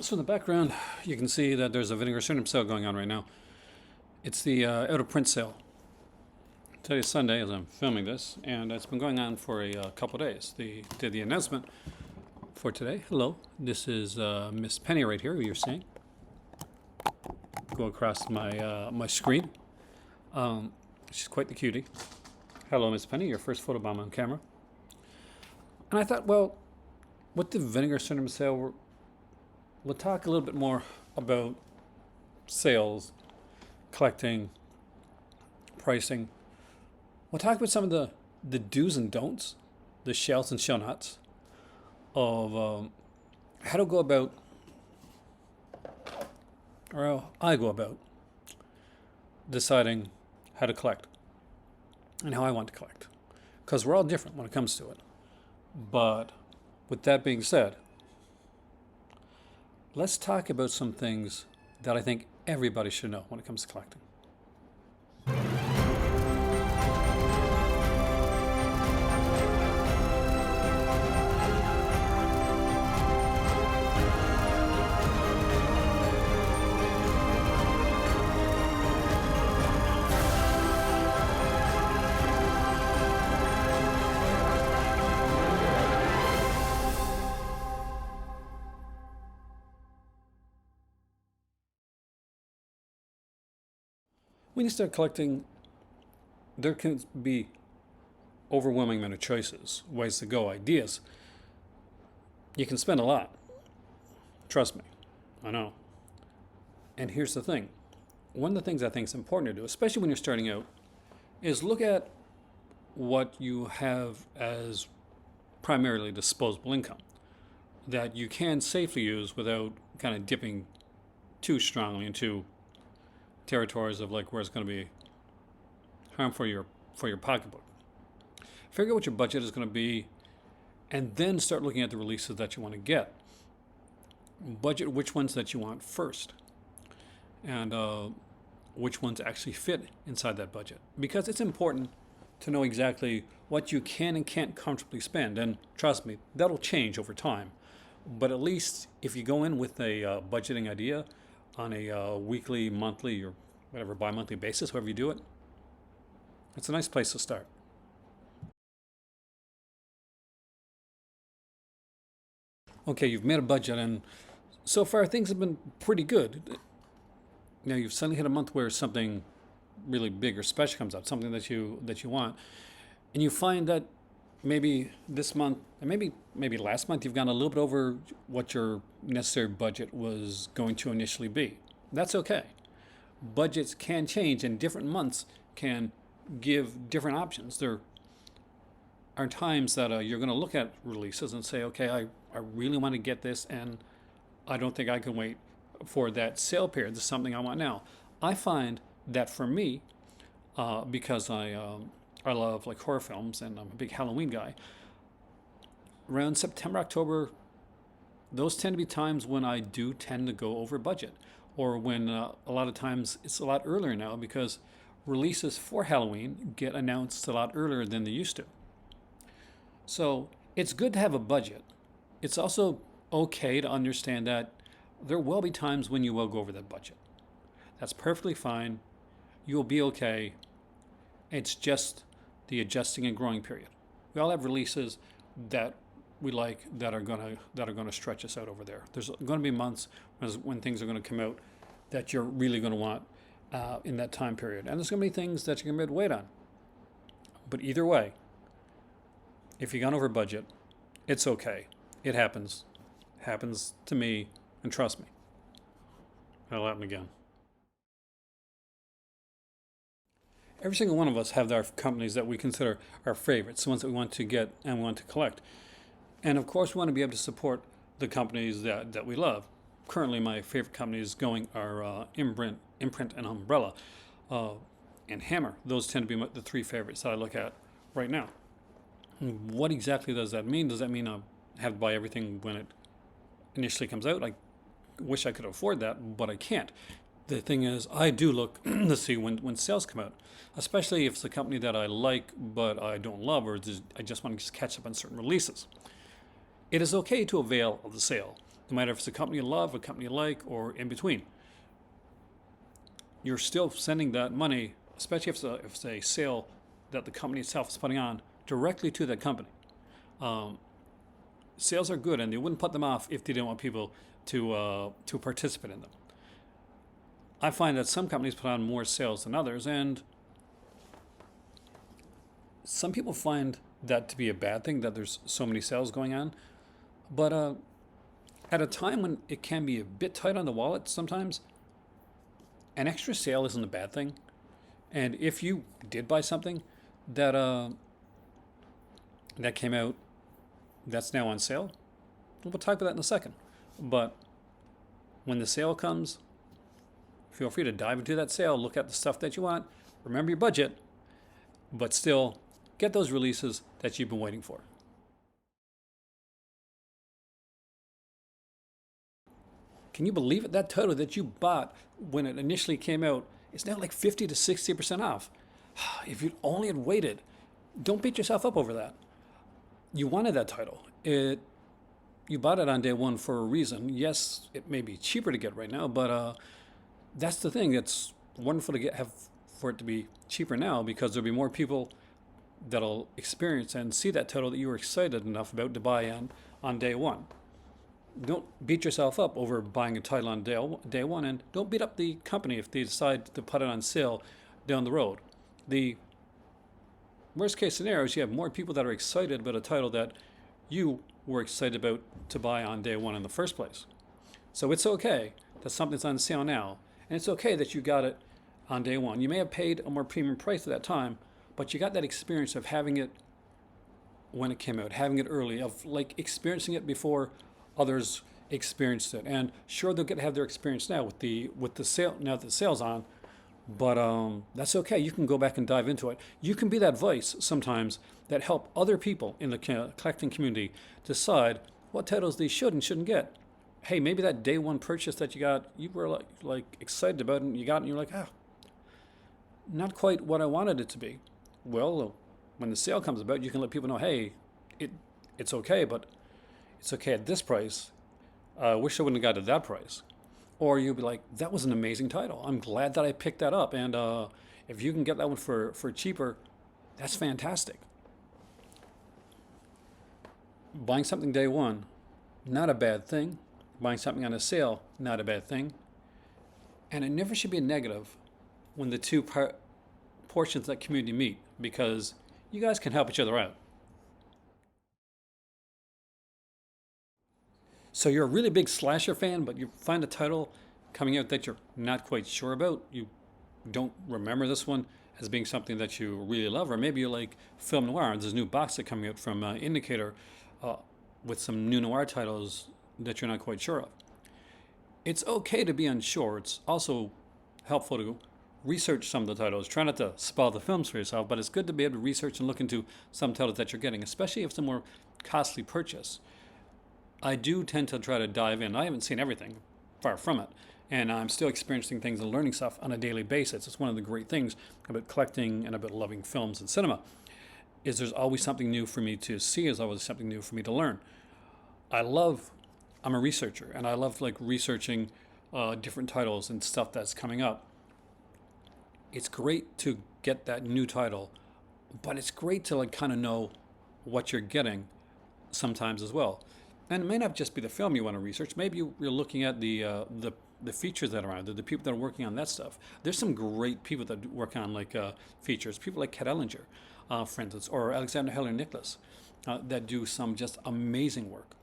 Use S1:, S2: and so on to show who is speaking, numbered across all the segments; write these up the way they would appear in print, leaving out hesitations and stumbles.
S1: So in the background, you can see that there's a vinegar syrup sale going on right now. It's the out of print sale. Today's Sunday as I'm filming this, and it's been going on for a couple days. They did the announcement for today. Hello, this is Miss Penny right here, who you're seeing. Go across my screen. She's quite the cutie. Hello, Miss Penny, your first photobomb on camera. And I thought, well, with the vinegar syrup sale, we'll talk a little bit more about sales, collecting, pricing. We'll talk about some of the do's and don'ts, the shells and shell nuts of how to go about, or how I go about deciding how to collect and how I want to collect. Because we're all different when it comes to it. But with that being said, let's talk about some things that I think everybody should know when it comes to collecting. When you start collecting, there can be overwhelming amount of choices, ways to go, ideas. You can spend a lot. Trust me, I know. And here's the thing. One of the things I think is important to do, especially when you're starting out, is look at what you have as primarily disposable income that you can safely use without kind of dipping too strongly into territories of like where it's going to be harmful for your pocketbook. Figure out what your budget is going to be, and then start looking at the releases that you want to get. Budget which ones that you want first, and which ones actually fit inside that budget. Because it's important to know exactly what you can and can't comfortably spend. And trust me, that'll change over time. But at least if you go in with a budgeting idea on a weekly, monthly, or whatever bi-monthly basis, however you do it, it's a nice place to start. Okay, you've made a budget, and so far things have been pretty good. Now you've suddenly hit a month where something really big or special comes up, something that you want, and you find that maybe this month, and maybe last month, you've gone a little bit over what your necessary budget was going to initially be. That's okay. Budgets can change, and different months can give different options. There are times that you're going to look at releases and say, okay, I really want to get this, and I don't think I can wait for that sale period. This is something I want now. I find that for me, because I love like horror films and I'm a big Halloween guy, around September, October, those tend to be times when I do tend to go over budget, or when a lot of times it's a lot earlier now because releases for Halloween get announced a lot earlier than they used to. So it's good to have a budget. It's also okay to understand that there will be times when you will go over that budget. That's perfectly fine. You'll be okay. It's just the adjusting and growing period. We all have releases that we like that are gonna stretch us out over there. There's going to be months when things are going to come out that you're really going to want in that time period, and there's going to be things that you're going to be able to wait on. But either way, if you've gone over budget, it's okay. It happens. Happens to me, and trust me, it'll happen again. Every single one of us have our companies that we consider our favorites, the ones that we want to get and we want to collect. And of course, we want to be able to support the companies that we love. Currently, my favorite companies going are Imprint and Umbrella, and Hammer. Those tend to be the three favorites that I look at right now. What exactly does that mean? Does that mean I have to buy everything when it initially comes out? I wish I could afford that, but I can't. The thing is, I do look to see when sales come out, especially if it's a company that I like but I don't love, or I just want to catch up on certain releases. It is okay to avail of the sale. no matter if it's a company you love, a company you like, or in between. You're still sending that money, especially if it's a sale that the company itself is putting on, directly to that company. Um, Sales are good, and they wouldn't put them off if they didn't want people to participate in them. I find that some companies put on more sales than others, and some people find that to be a bad thing that there's so many sales going on. But at a time when it can be a bit tight on the wallet sometimes, an extra sale isn't a bad thing. And if you did buy something that that came out that's now on sale, we'll talk about that in a second. But when the sale comes, feel free to dive into that sale, look at the stuff that you want, remember your budget, but still get those releases that you've been waiting for. Can you believe it? That title that you bought when it initially came out is now like 50 to 60% off. If you only had waited, don't beat yourself up over that. You wanted that title. You bought it on day one for a reason. Yes, it may be cheaper to get right now, but that's the thing. It's wonderful to have for it to be cheaper now, because there'll be more people that'll experience and see that title that you were excited enough about to buy on day one. Don't beat yourself up over buying a title on day one, and don't beat up the company if they decide to put it on sale down the road. The worst case scenario is you have more people that are excited about a title that you were excited about to buy on day one in the first place. So it's okay that something's on sale now, and it's okay that you got it on day one. You may have paid a more premium price at that time, but you got that experience of having it when it came out, having it early, of like experiencing it before others experienced it. And sure, they'll get to have their experience now with the sale, now that the sale's on, but that's okay. You can go back and dive into it. You can be that voice sometimes that help other people in the collecting community decide what titles they should and shouldn't get. Hey, maybe that day one purchase that you got, you were like excited about it, and you got it, and you're like, not quite what I wanted it to be. Well, when the sale comes about, you can let people know, hey, it's okay, but it's okay at this price. I wish I wouldn't have got it at that price. Or you'll be like, that was an amazing title. I'm glad that I picked that up. And if you can get that one for cheaper, that's fantastic. Buying something day one, not a bad thing. Buying something on a sale, not a bad thing. And it never should be a negative when the two portions of that community meet, because you guys can help each other out. So you're a really big slasher fan, but you find a title coming out that you're not quite sure about. You don't remember this one as being something that you really love, or maybe you like film noir. There's a new box set coming out from Indicator with some new noir titles that you're not quite sure of. It's okay to be unsure. It's also helpful to research some of the titles. Try not to spoil the films for yourself, but it's good to be able to research and look into some titles that you're getting, especially if it's a more costly purchase. I do tend to try to dive in. I haven't seen everything, far from it, and I'm still experiencing things and learning stuff on a daily basis. It's one of the great things about collecting and about loving films and cinema, is there's always something new for me to see, there's always something new for me to learn. I'm a researcher, and I love like researching different titles and stuff that's coming up. It's great to get that new title, but it's great to like kind of know what you're getting sometimes as well. And it may not just be the film you want to research. Maybe you're looking at the features that are on there, the people that are working on that stuff. There's some great people that work on like features. People like Kat Ellinger, for instance, or Alexander Heller Nicholas, that do some just amazing work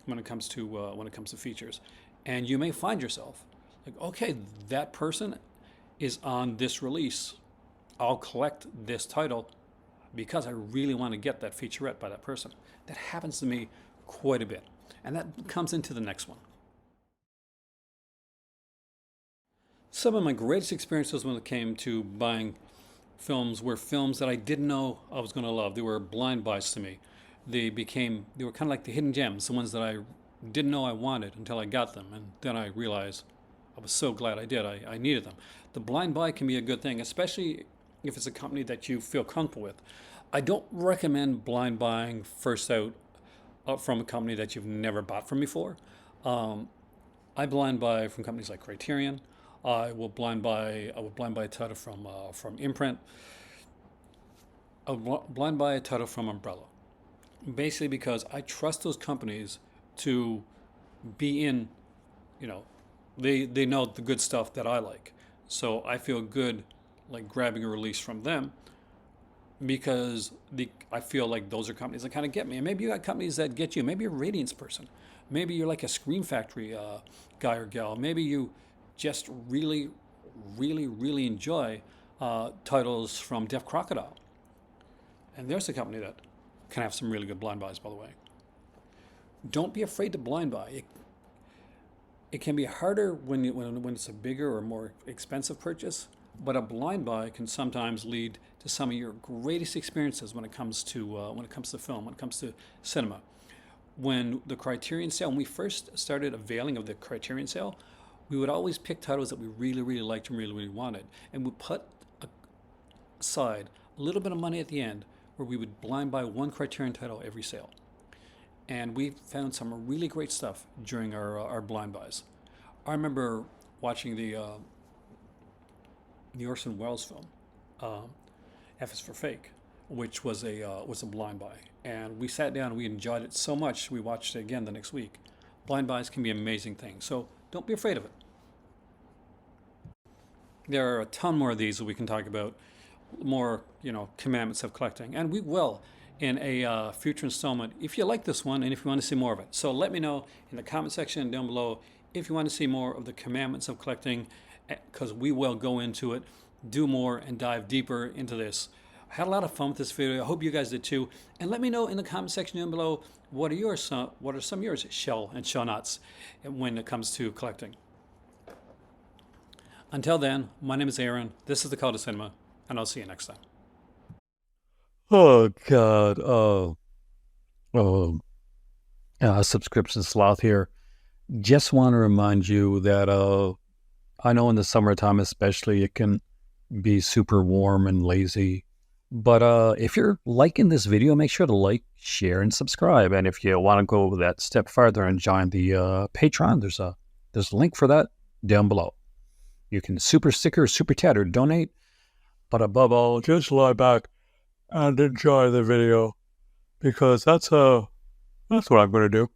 S1: when it comes to features. And you may find yourself like, okay, that person is on this release. I'll collect this title because I really want to get that featurette by that person. That happens to me quite a bit. And that comes into the next one. Some of my greatest experiences when it came to buying films were films that I didn't know I was going to love. They were blind buys to me. They were kind of like the hidden gems, the ones that I didn't know I wanted until I got them. And then I realized I was so glad I did. I needed them. The blind buy can be a good thing, especially if it's a company that you feel comfortable with. I don't recommend blind buying first out from a company that you've never bought from before. I blind buy from companies like Criterion. I will blind buy a title from Imprint. I will blind buy a title from Umbrella. Basically because I trust those companies to be in, you know, they know the good stuff that I like. So I feel good like grabbing a release from them because I feel like those are companies that kind of get me. And maybe you got companies that get you. Maybe you're a Radiance person. Maybe you're like a Screen Factory guy or gal. Maybe you just really enjoy titles from Def Crocodile. And there's a company that can have some really good blind buys, by the way. Don't be afraid to blind buy. It can be harder when it's a bigger or more expensive purchase, but a blind buy can sometimes lead to some of your greatest experiences when it comes to film, when it comes to cinema. When the Criterion sale, when we first started availing of the Criterion sale, we would always pick titles that we really liked and really wanted, and we put aside a little bit of money at the end where we would blind buy one Criterion title every sale. And we found some really great stuff during our blind buys. I remember watching the Orson Welles film, F is for Fake, which was a blind buy, and we sat down and we enjoyed it so much we watched it again the next week. Blind buys can be an amazing thing, so don't be afraid of it. There are a ton more of these that we can talk about, more commandments of collecting, and we will in a future installment if you like this one and if you want to see more of it. So let me know in the comment section down below if you want to see more of the commandments of collecting, because we will go into it, do more, and dive deeper into this. I had a lot of fun with this video. I hope you guys did too. And let me know in the comment section down below what are some of yours shell and shell nuts when it comes to collecting. Until then, my name is Aaron. This is the Call to Cinema, and I'll see you next time.
S2: Oh God. Subscription sloth here. Just want to remind you that I know in the summertime especially it can be super warm and lazy. But if you're liking this video, make sure to like, share, and subscribe. And if you want to go that step further and join the Patreon, there's a link for that down below. You can super sticker, super chat, or donate. But above all, just lie back and enjoy the video, because that's what I'm going to do.